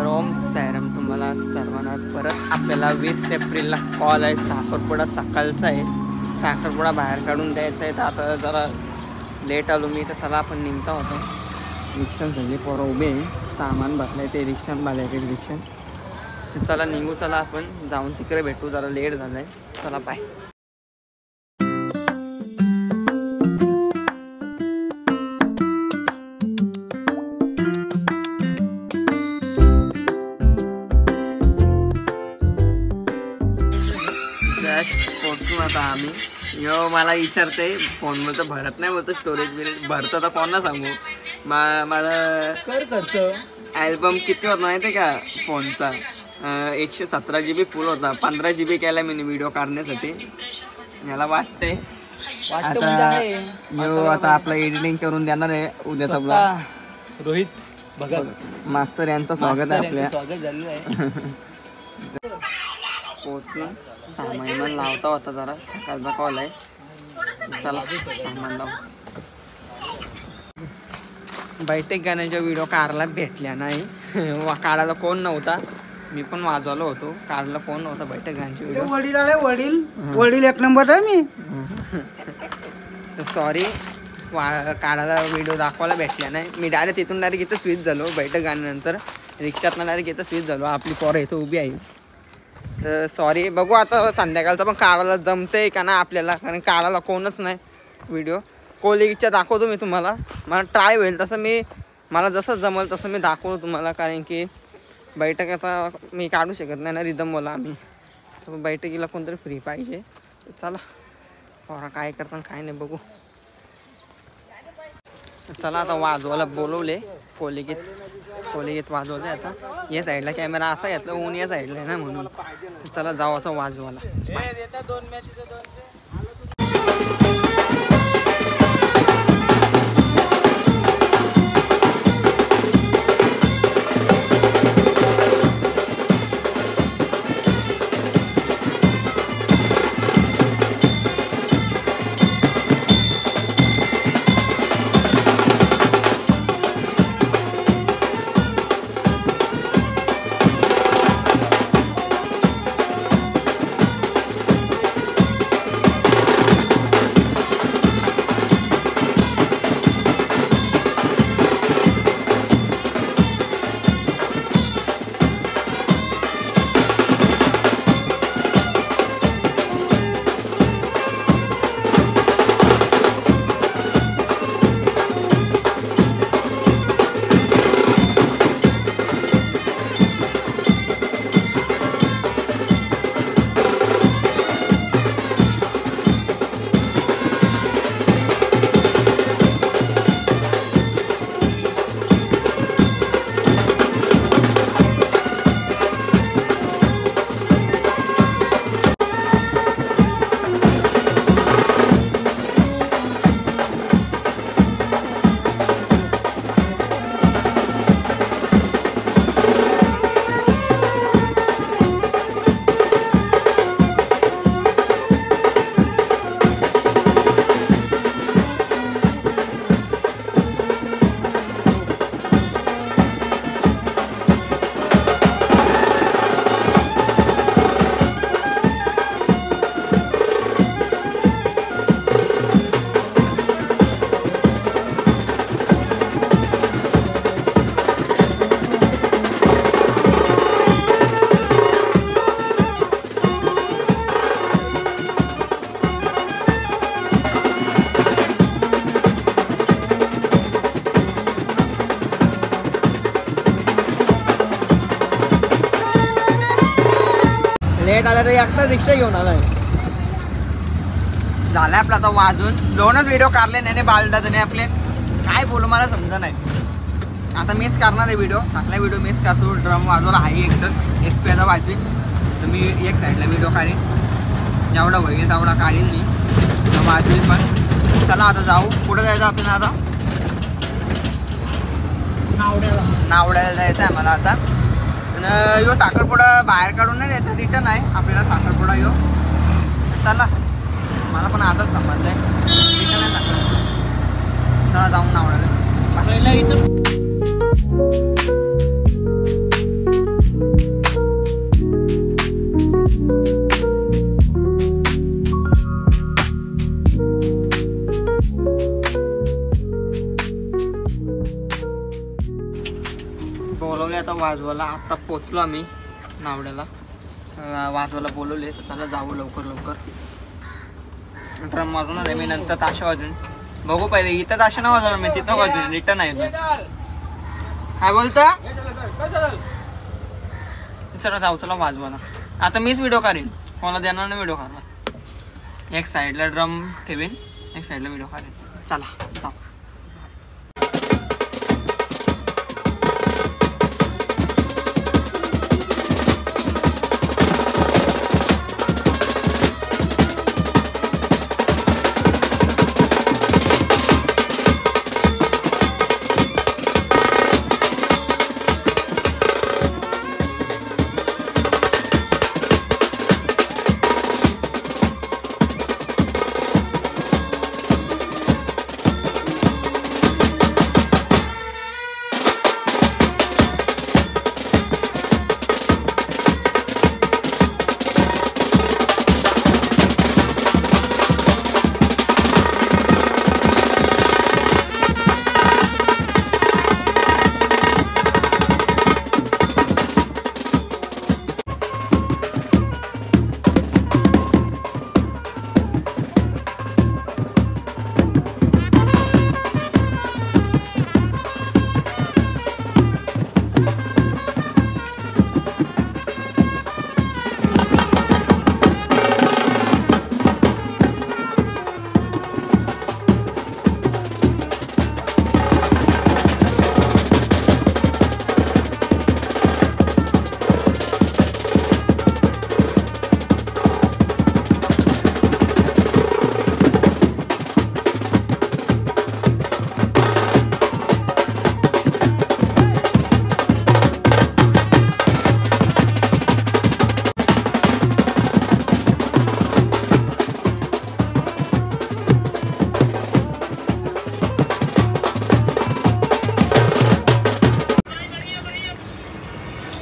Rome सॅरम तुम्हाला सर्वांना परत आपल्याला 20 एप्रिलला कॉल आहे. साखरपुडा सकाळचा आहे. साखरपुडा बाहेर काढून द्यायचा आहे. तर आता जरा लेट आलो मी, तर चला आपण निघता होतो. रिक्षान सगळे पोरं उभे आहे. सामान भरलं आहे ते रिक्षान बाहेर रिक्षा. चला निघू, चला आपण जाऊन तिकडे भेटू. जरा लेट झालं आहे. चला बाय. पोचलो आता आम्ही. यो मला विचारते फोनमध्ये तर भरत नाही, बोलतो स्टोरेज बिल भरतं तर कोणाला सांगू. माझा खर्च ॲल्बम किती होता माहिती आहे का फोनचा? 117 GB फुल होता. 15 GB केला मी व्हिडिओ काढण्यासाठी. मला वाटतंय आता आपलं एडिटिंग करून देणार आहे उद्याचा ब्लॉग. रोहित भगत मास्तर यांचं स्वागत आहे आपल्या. स्वागत झालेलं आहे. पोचलो. सामान लावता होता जरा, सकाळचा कॉल आहे. चला सामान लावू. बैठक गाण्याच्या व्हिडिओ काढायला भेटल्या नाही. काढायला कोण नव्हता. मी पण वाजवलो होतो. काढला फोन नव्हता बैठक गाण्याचे व्हिडिओ. वडील आले. वडील एक नंबर आहे. मी सॉरी, काढायला व्हिडिओ दाखवायला भेटल्या नाही. मी डायरेक्ट इथून डायरेक्ट इथं स्विच झालो. बैठक गाण्यानंतर रिक्षातनं डायरेक्ट इथं स्विच झालो. आपली पोरं इथं उभी आहे. तर सॉरी. बघू आता संध्याकाळचं पण काढायला जमतंय का ना आपल्याला, कारण काढायला कोणच नाही व्हिडिओ. कोलिगच्या दाखवतो मी तुम्हाला. मला ट्राय होईल तसं मला जसं जमल तसं मी दाखवतो तुम्हाला, कारण की बैठकीचा मी काढू शकत नाही ना रिदम बोला आम्ही. तर बैठकीला कोणतरी फ्री पाहिजे. चला पोरा काय करतात काय नाही बघू. चला आता वाजवायला बोलवले. कोलिगीत वाजवले. आता या साईडला कॅमेरा असा घेतला, ऊन या साईडला आहे ना म्हणून. चला जाऊ आता वाजवायला. लेट आला तर एकटा रिक्षा घेऊन आलाय. झालं आपलं आता वाजून. 2च व्हिडिओ काढले नाही बालदादाने आपले. काय बोलू मला समजा नाही. आता मीच करणार आहे व्हिडिओ. सगळा व्हिडिओ मीच करतो. ड्रम वाजवला आहे एकदम एक्सपीचा वाजवी. तर मी एक साईडला व्हिडिओ काढीन. जेवढा होईल तेवढा काढीन मी वाजवी पण. चला आता जाऊ. कुठं जायचं आपल्याला आता? नावड्याला जायचं आहे मला आता. यो साखरपुडा बाहेर काढून नाही द्यायचा, रिटर्न आहे आपल्याला साखरपुडा यो. चला मला पण आताच समजलं आहे रिटर्न आहे साखरपुडा. चला जाऊन नावड्याला. वाजवायला. आता पोचलो आम्ही नावड्याला. वाजवायला बोलवले तर चला जाऊ लवकर लवकर. ड्रम वाजवणार आहे मी, नंतर ताशा वाजून बघू. पहिले इथं ताशा नाही वाजवणार मी, तिथं वाजून रिटर्न आहे. काय बोलता? चला जाऊ, चला वाजवायला. आता मीच व्हिडिओ काढीन, कोणाला देणार नाही व्हिडिओ काढला. एक साईडला ड्रम ठेवीन, एक साईडला व्हिडिओ काढीन. चला जाऊ.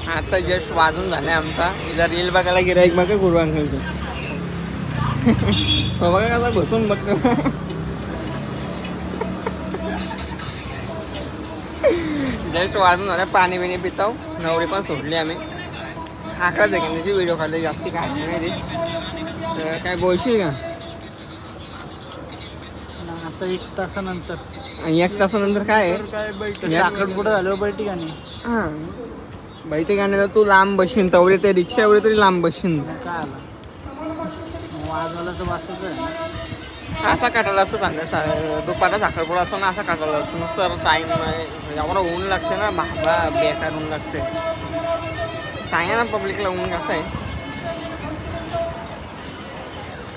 आता जस्ट वाजून झालाय आमचा. इथं रील बघायला गिराईक बघा गुरु अंकलचं. बघा कसा बसून बघतो. जस्ट वाजून झालं. पाणी बिणी पिताव. नवरी पण सोडली आम्ही. 11 सेकंदाची व्हिडिओ काढली, जास्ती काय नाही ती. तर काय बोलशील का? आता 1 तासानंतर. 1 तासानंतर काय साखरपुडा झाल्यावर बैठी गाणी. हां, बैठे गाण्याला तू लांब बसशील, तवरे ते रिक्षावर तरी लांब बसशील. काय आला वाजवायला तर वाचच आहे. असा काटायला असं सांगा. दुपारला साखरपुडा असतो ना, असा काटायला असतो. नुसतं टाईम एवढं ऊन लागते ना, बाबा बेकार ऊन लागते. सांगा ना पब्लिकला ऊन कसं आहे.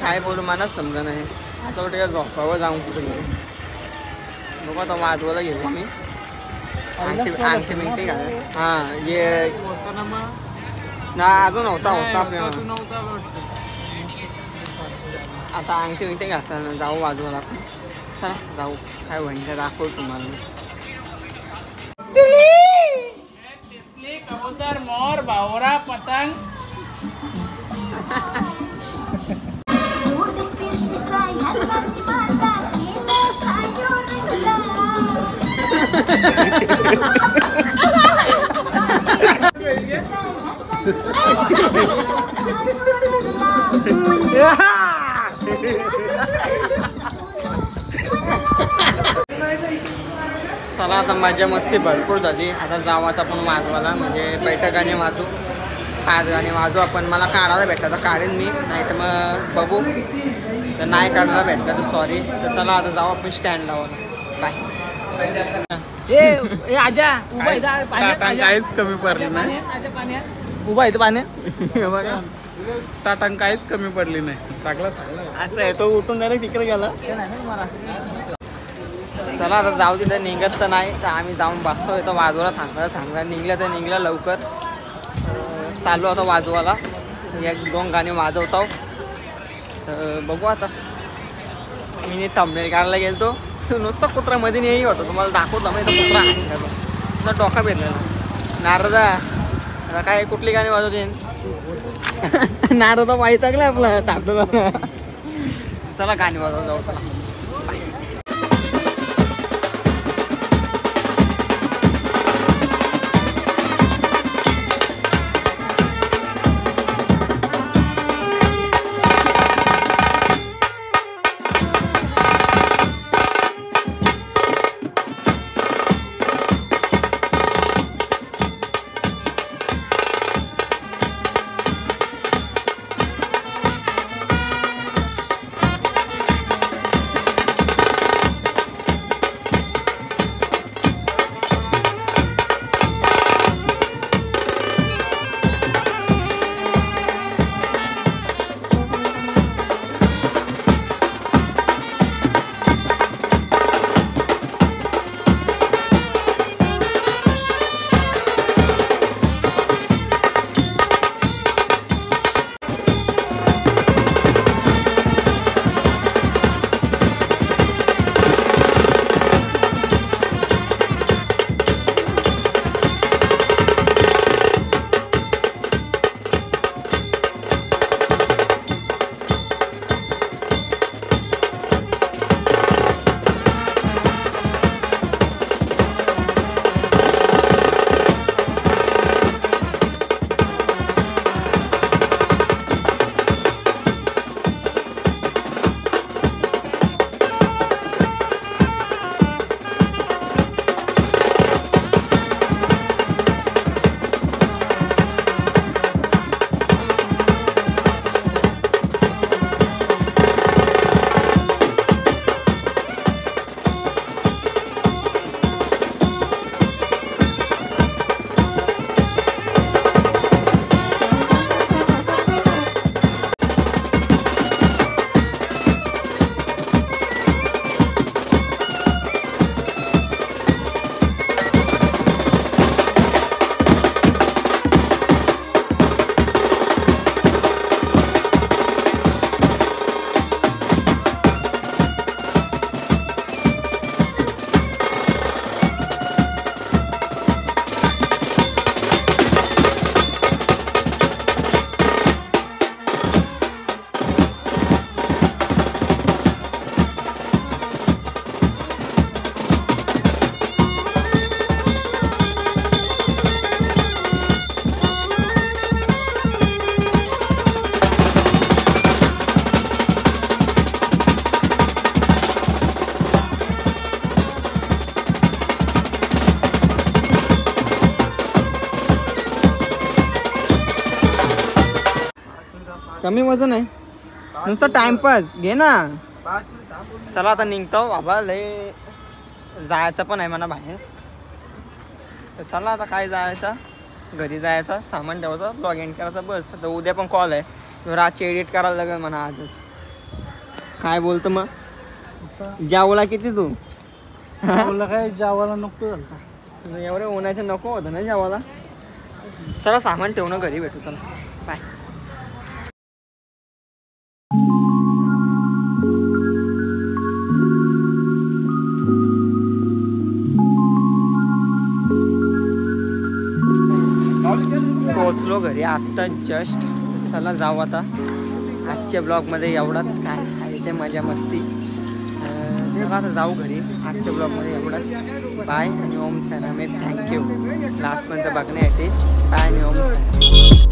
काय बोलू मलाच समजा नाही. असं वाटतं का झोपावं जाऊन कुठे गेलं. बघू आता वाजवायला गेलो मी. आणखी मिनटे घाल. हां ये ना अजून होता आपल्या. आता आणखी मिनटे घालताना जाऊ वाजवायला आपण. चला जाऊ. काय म्हणते दाखवू तुम्हाला. कबूतर, मोर, भावरा, पतंग. चला आता मजा मस्ती भरपूर झाली. आता जाऊ आता आपण वाजवायला. म्हणजे बैठक गाणी वाजू, 5 गाणी वाजू आपण. मला काढायला भेटलं तर काढेन मी, नाही तर मग बघू. तर नाही काढायला भेटलं तर सॉरी. तर चला आता जाऊ आपण स्टँड लावायला. बाय. काहीच कमी पडली नाही. उभा आहे पाण्यात. बघा टाटांग काहीच कमी पडली नाही. सगळं असं आहे. तो उठून डायरेक्ट तिकडे गेला. चला आता जाऊ. तिथं निघत तर नाही तर आम्ही जाऊन बसतो. इथं वाजवायला सांगला निघलं तर निघलं लवकर. चालू आता वाजवायला. 1-2 गाणी वाजवतो. बघू आता. मी थंबनेल करायला गेलतो. नुसतं कुत्र्यामध्ये नाही होतं. तुम्हाला दाखवतो मग इथं कुत्रा डोका फिरलेला. नारदा आता काय कुठली गाणी वाजवते. नारदा माहीत लागलं आपलं टाकलं. चला गाणी वाजवून जाऊ. चला कमी वजन आहे नुसतं टाइमपास घे ना. चला आता निघतो बाबा लय जायचं पण आहे मला बाहेर. तर चला आता काय जायचं घरी जायचं सामान ठेवायचं ब्लॉग एंड करायचा बस. आता उद्या पण कॉल आहे रातची एडिट करायला लागेल म्हणा आजच. काय बोलतो मग जावला किती तू तुला काय जावाला नको झालं एवढे उन्हाचं नको होतं ना जावाला. चला सामान ठेवणं घरी भेटू चला बाय. पोहोचलो घरी आत्ता जस्ट. चला जाऊ आता. आजच्या ब्लॉगमध्ये एवढाच काय आहे ते मजा मस्ती. चला आता जाऊ घरी. आजच्या ब्लॉगमध्ये एवढाच. बाय आणि ओम सलाम. थँक्यू लास्टपर्यंत बघण्यासाठी. बाय आणि ओम सलाम.